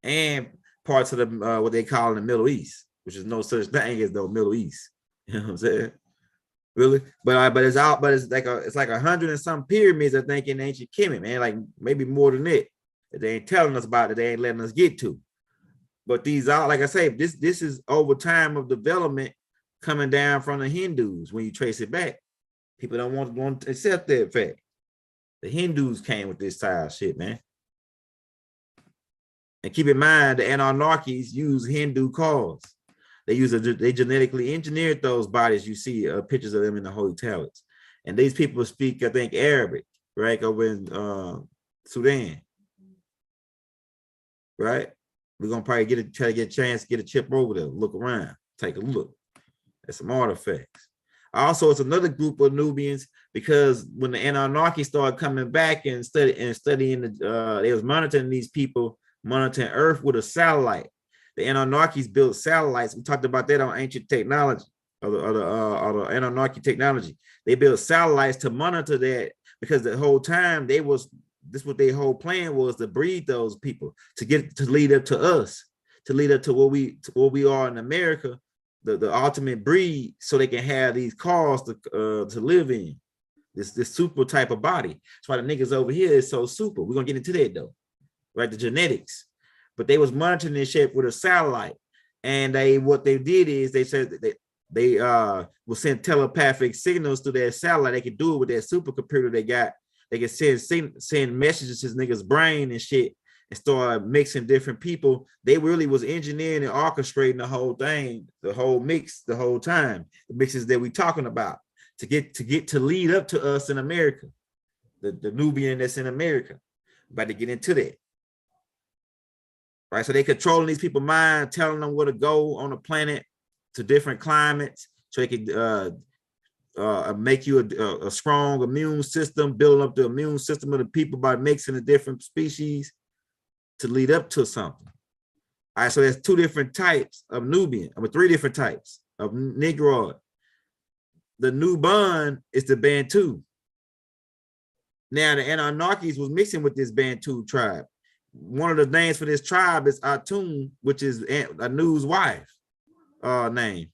Speaker 3: and parts of the what they call in the Middle East, which is no such thing as the Middle East. You know what I'm saying? Really, but it's like 100 and some pyramids, I think, in ancient Kemet, man, like maybe more than that they ain't telling us about, that they ain't letting us get to. But these are, like I say, this is over time of development coming down from the Hindus. When you trace it back, people don't want to accept that fact. The Hindus came with this style shit, man. And keep in mind, the Anunnakis use Hindu cars. They genetically engineered those bodies. You see pictures of them in the holy tablets. And these people speak, I think, Arabic, right, over in Sudan. Right? We're gonna probably try to get a chance to get a trip over there, look around, take a look at some artifacts. Also, it's another group of Nubians, because when the Anunnaki started coming back and studying they was monitoring these people, monitoring Earth with a satellite. The Anunnakis built satellites. We talked about that on ancient technology, or the Anunnaki technology. They built satellites to monitor that, because the whole time this what their whole plan was, to breed those people, to lead up to us, to lead up to what we are in America, the ultimate breed, so they can have these cars to live in, this super type of body. That's why the niggas over here is so super. We're gonna get into that though, right? The genetics. But they was monitoring this shit with a satellite, and what they did is they said that they will send telepathic signals through their satellite. They could do it with their supercomputer they got. They can send messages to this nigga's brain and shit, and start mixing different people. They really was engineering and orchestrating the whole thing, the whole mix, the whole time. The mixes that we talking about to lead up to us in America, the Nubian that's in America. About to get into that. Right, so they controlling these people's mind, telling them where to go on the planet to different climates, so they could make you a strong immune system, building up the immune system of the people by mixing the different species to lead up to something. All right, so there's two different types of Nubian, three different types of Negroid. The Nuban is the Bantu. Now the Anunnakis was mixing with this Bantu tribe. One of the names for this tribe is Atun, which is Anu's wife name.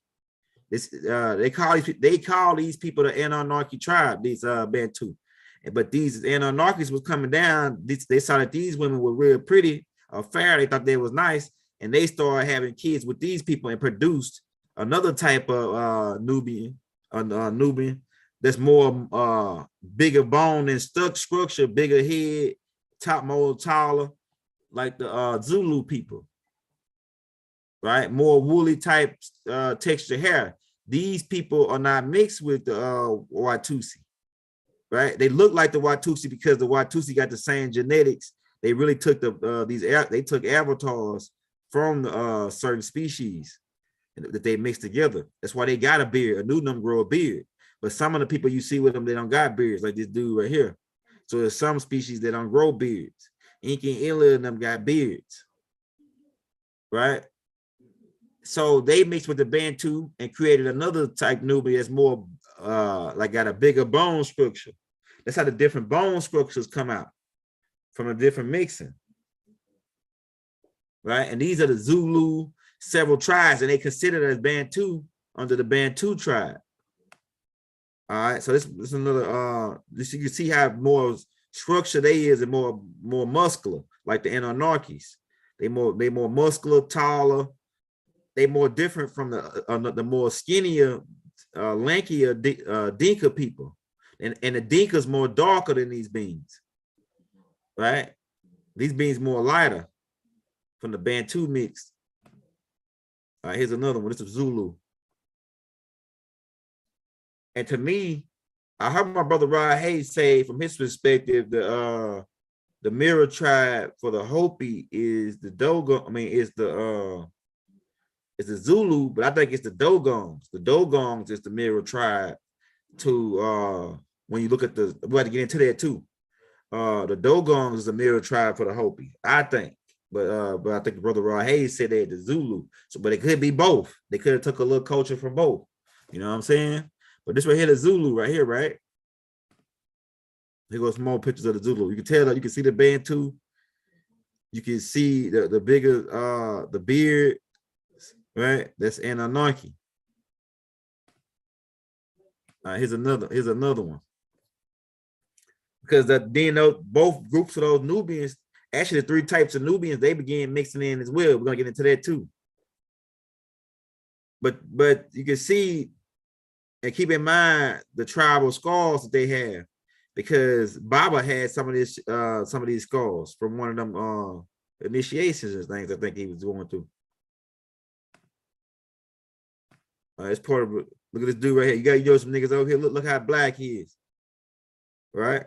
Speaker 3: They call these people the Anunnaki tribe, these Bantu. But these Anunnakis was coming down. They saw that these women were real pretty or fair. They thought they was nice, and they started having kids with these people and produced another type of Nubian that's more bigger bone and structure, bigger head, top more taller, like the Zulu people, right? More woolly type texture hair. These people are not mixed with the Watusi, right? They look like the Watusi because the Watusi got the same genetics. They really took they took avatars from certain species that they mixed together. That's why they got a beard. A new them grow a beard, but some of the people you see with them, they don't got beards, like this dude right here. So there's some species that don't grow beards. Inky and Illa and them got beards, right? So they mixed with the Bantu and created another type Nubian that's more like got a bigger bone structure. That's how the different bone structures come out from a different mixing. Right? And these are the Zulu several tribes, and they considered as Bantu under the Bantu tribe. All right, so this is another you can see how more structure they is and more muscular, like the Anunnakis. They more muscular, taller. They more different from the more skinnier, lankier Dinka people. And the Dinka's more darker than these beings. Right? These beings more lighter from the Bantu mix. All right, here's another one. This is Zulu. And to me, I heard my brother Rod Hayes say, from his perspective, the mirror tribe for the Hopi is the Dogon. I mean, is the Zulu, but I think it's the Dogons. The Dogons is the mirror tribe to when you look at the, we have to get into that too. The Dogons is the mirror tribe for the Hopi, I think. But I think Brother Rod Hayes said they the Zulu. So, but it could be both. They could have took a little culture from both. You know what I'm saying? But this right here, the Zulu right here, right? Here goes some more pictures of the Zulu. You can tell that you can see the Bantu. You can see the bigger the beard, right? That's Anunnaki. Here's another one. Because both groups of those Nubians, actually the 3 types of Nubians, they began mixing in as well. We're gonna get into that too. But you can see and keep in mind the tribal scars that they have, because Baba had some of these scars from one of them initiations and things I think he was going through. It's part of, look at this dude right here. You got some niggas over here. Look how black he is. Right?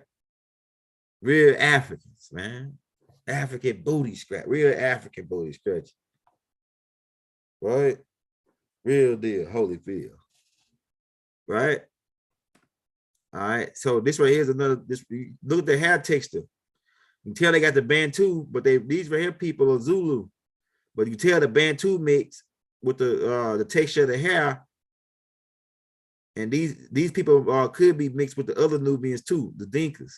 Speaker 3: Real Africans, man. African booty scratch. Real African booty scratch. Right? Real deal, Holyfield. Right? All right. So this right here is another. Look at the hair texture. You can tell they got the Bantu, but these right here people are Zulu. But you can tell the Bantu mix with the texture of the hair. And these people could be mixed with the other Nubians too, the Dinkas.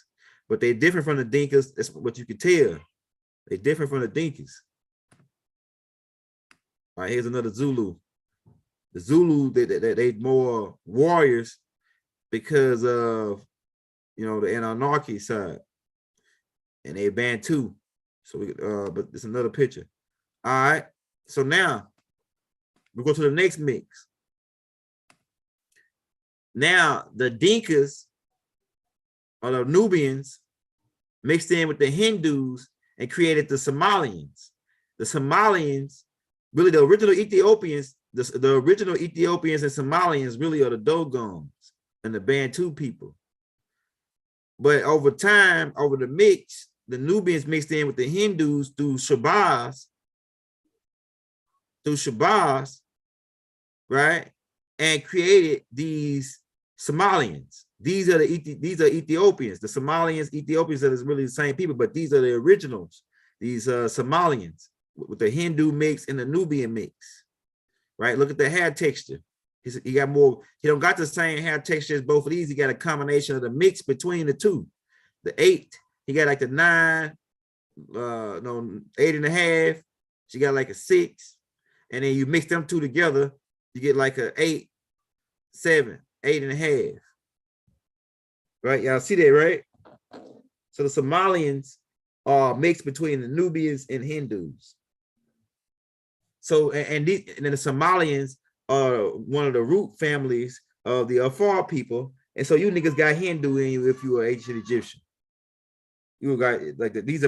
Speaker 3: But they're different from the Dinkas. That's what you can tell. They're different from the Dinkas. All right, here's another Zulu. The Zulu, they more warriors because of, the Anunnaki side. And they Bantu. So but it's another picture. All right. So now we go to the next mix. Now the Dinkas or the Nubians mixed in with the Hindus and created the Somalians. The Somalians, really the original Ethiopians, the original Ethiopians and Somalians really are the Dogons and the Bantu people. But over time, over the mix, the Nubians mixed in with the Hindus through Shabazz, right? And created these Somalians. These are Ethiopians. The Somalians, Ethiopians are really the same people, but these are the originals. These Somalians with the Hindu mix and the Nubian mix, right? Look at the hair texture. He got more. He don't got the same hair texture as both of these. He got a combination of the mix between the two. The 8, he got like the 9, 8.5. She got like a 6, and then you mix them two together, you get like a 8, 7, 8.5. Right? Y'all see that, right? So the Somalians are mixed between the Nubians and Hindus. So and then the Somalians are one of the root families of the Afar people, and so you niggas got Hindu in you if you were ancient Egyptian. You got like these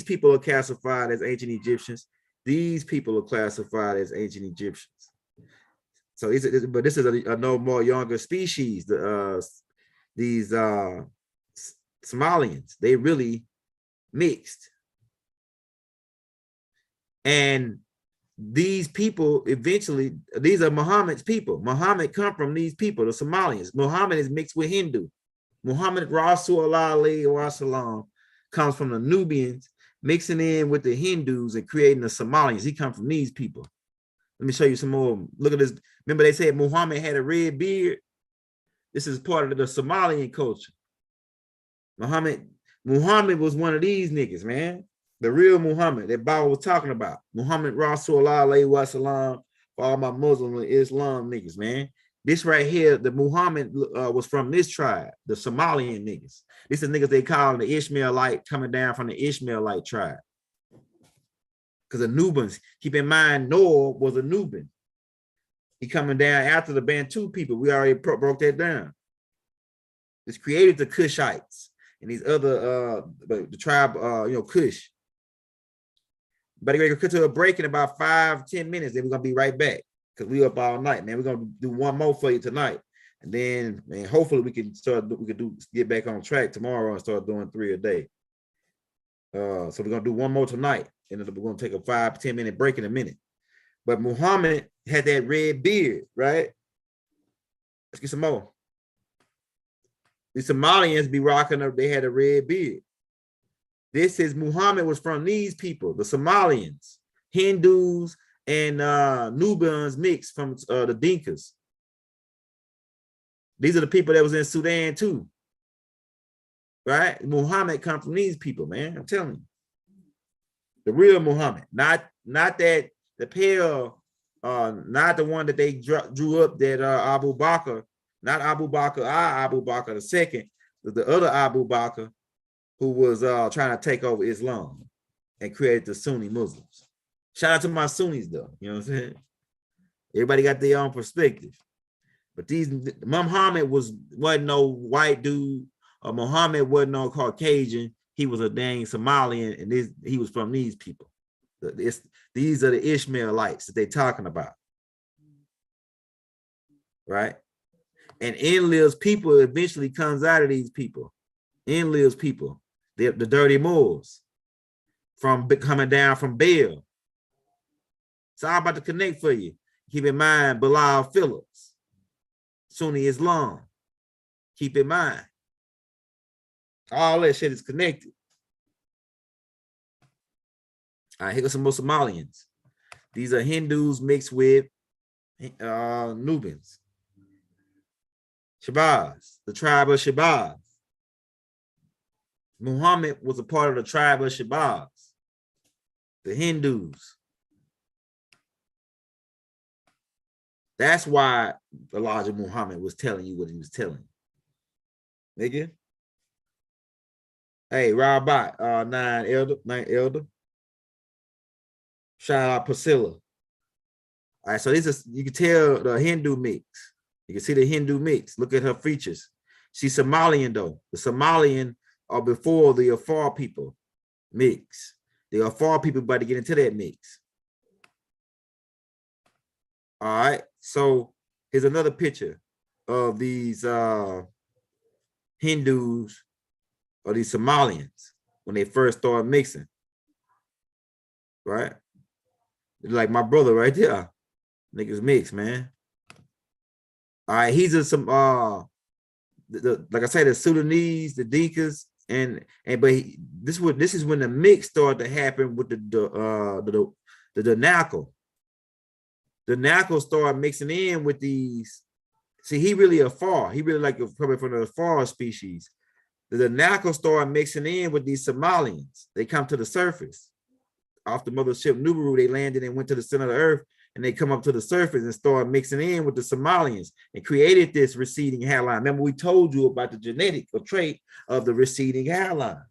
Speaker 3: people are classified as ancient Egyptians. These people are classified as ancient Egyptians. So this is a no more younger species. These Somalians, they really mixed. And these people eventually, these are Muhammad's people. Muhammad come from these people, the Somalians. Muhammad is mixed with Hindu. Muhammad Rasulullah alayhi wa salam comes from the Nubians, mixing in with the Hindus and creating the Somalians. He comes from these people. Let me show you some more. Look at this. Remember they said Muhammad had a red beard? This is part of the Somalian culture. Muhammad was one of these niggas, man. The real Muhammad that Baba was talking about. Muhammad Rasulullah alayhi wa salam, for all my Muslim and Islam niggas, man. This right here, the Muhammad was from this tribe, the Somalian niggas. This is niggas they call the Ishmaelite, coming down from the Ishmaelite tribe. Because the Nubians, keep in mind, Noah was a Nubian. He coming down after the Bantu people. We already broke that down. It's created the Cushites and these other, the tribe, Cush. But we're going to cut to a break in about 5-10 minutes. Then we're going to be right back because we up all night, man. We're going to do one more for you tonight. And then, man, hopefully we can get back on track tomorrow and start doing 3 a day. So we're going to do one more tonight. And then we're going to take a 5-10 minute break in a minute. But Muhammad had that red beard, right? Let's get some more. The Somalians be rocking up, they had a red beard. This is Muhammad was from these people, the Somalians, Hindus, and Nubians mixed from the Dinkas. These are the people that was in Sudan too. Right? Muhammad come from these people, man. I'm telling you. The real Muhammad, not that the pale, not the one that they drew up that Abu Bakr, not Abu Bakr, Abu Bakr II, the other Abu Bakr who was trying to take over Islam and create the Sunni Muslims. Shout out to my Sunnis though, you know what I'm saying? Everybody got their own perspective. But Muhammad wasn't no white dude, or Muhammad wasn't no Caucasian. He was a dang Somalian, and he was from these people. These are the Ishmaelites that they're talking about. Right? And Enlil's people eventually comes out of these people. Enlil's people, the dirty Moors, from coming down from Baal. It's all about to connect for you. Keep in mind, Bilal Phillips, Sunni Islam. Keep in mind. All that shit is connected. All right, here go some more Somalians. These are Hindus mixed with Nubians. Shabazz, the tribe of Shabazz. Muhammad was a part of the tribe of Shabazz, the Hindus. That's why Elijah Muhammad was telling you what he was telling you. Nigga. Hey, Rabat, 9 elder. Shout out Priscilla. All right, so this is, you can tell the Hindu mix. You can see the Hindu mix. Look at her features. She's Somalian though. The Somalian are before the Afar people mix. The Afar people about to get into that mix. All right, so here's another picture of these Hindus or these Somalians when they first started mixing. Right? Like my brother right there. Niggas mix, man. All right, he's in some like I said, the Sudanese, the Dinkas, this is when the mix started to happen with the Danako. The Nako started mixing in with these. See, he really Afar. He really like coming from the Afar species. The Nako started mixing in with these Somalians. They come to the surface. Off the mothership Nubaru, they landed and went to the center of the earth, and they come up to the surface and started mixing in with the Somalians and created this receding hairline. Remember, we told you about the genetic or trait of the receding hairline.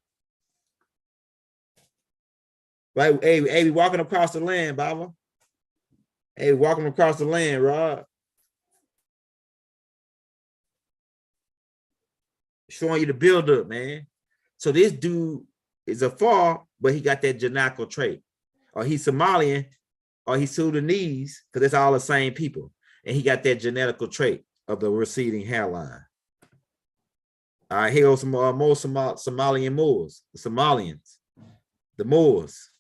Speaker 3: Right? Hey, we walking across the land, Baba. Hey, walking across the land, Rod. Showing you the build-up, man. So this dude is Afar, but he got that Janako trait. Or he's Somalian, or he's Sudanese, because it's all the same people. And he got that genetical trait of the receding hairline. All right, here goes some more Somalian Moors, the Somalians, the Moors.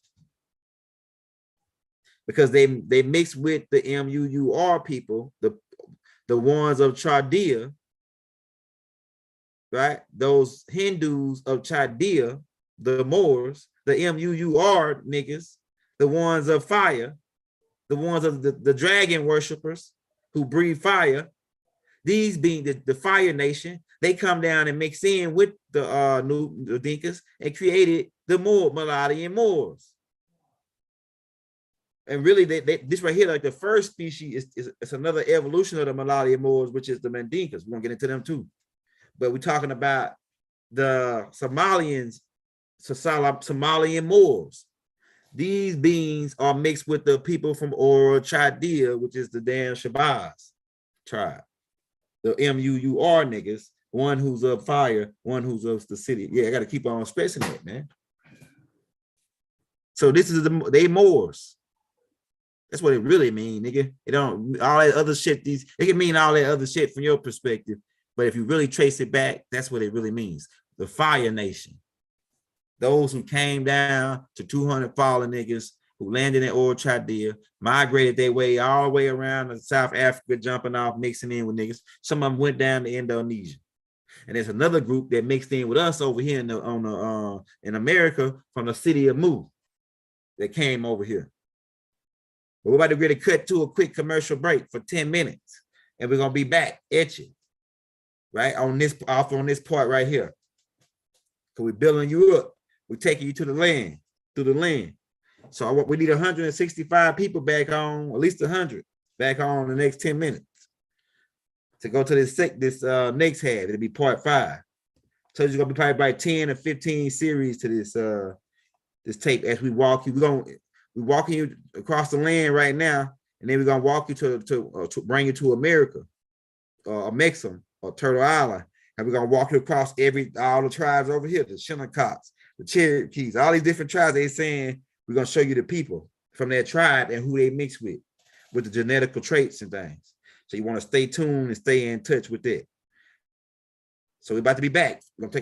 Speaker 3: Because they mix with the MUUR people, the ones of Chaldea, right? Those Hindus of Chaldea, the Moors, the MUUR niggas, the ones of fire, the ones of the dragon worshipers who breathe fire. These being the Fire Nation, they come down and mix in with the Dinkas and created the Somalian and Moors. And really, this right here, like the first species, is another evolution of the Somalian and Moors, which is the Mandinkas. We're gonna get into them too. But we're talking about the Somalians, Somalian Moors. These beings are mixed with the people from Ora Chaldea, which is the damn Shabazz tribe. The M-U-U-R niggas, one who's of fire, one who's of the city. Yeah, I got to keep on stressing that, man. So this is they Moors. That's what it really mean, nigga. It don't all that other shit. It can mean all that other shit from your perspective, but if you really trace it back, that's what it really means. The Fire Nation. Those who came down to 200 fallen niggas who landed in Ora Chaldea, migrated their way all the way around to South Africa, jumping off, mixing in with niggas. Some of them went down to Indonesia. And there's another group that mixed in with us over here in America from the city of Mu that came over here. But we're about to really cut to a quick commercial break for 10 minutes. And we're going to be back etching, right? On this part right here. So we're building you up. We're taking you to the land, through the land. So we need 165 people back on, at least 100 back on the next 10 minutes to go to this next half. It'll be part 5. So there's gonna be probably about 10 or 15 series to this tape as we walk you. We're walking you across the land right now, and then we're gonna walk you to bring you to America, or Mexham, or Turtle Island, and we're gonna walk you across all the tribes over here, the Shinnecots, the Cherokees, all these different tribes. They're saying we're gonna show you the people from that tribe and who they mix with the genetical traits and things. So you want to stay tuned and stay in touch with that. So we're about to be back. We're gonna take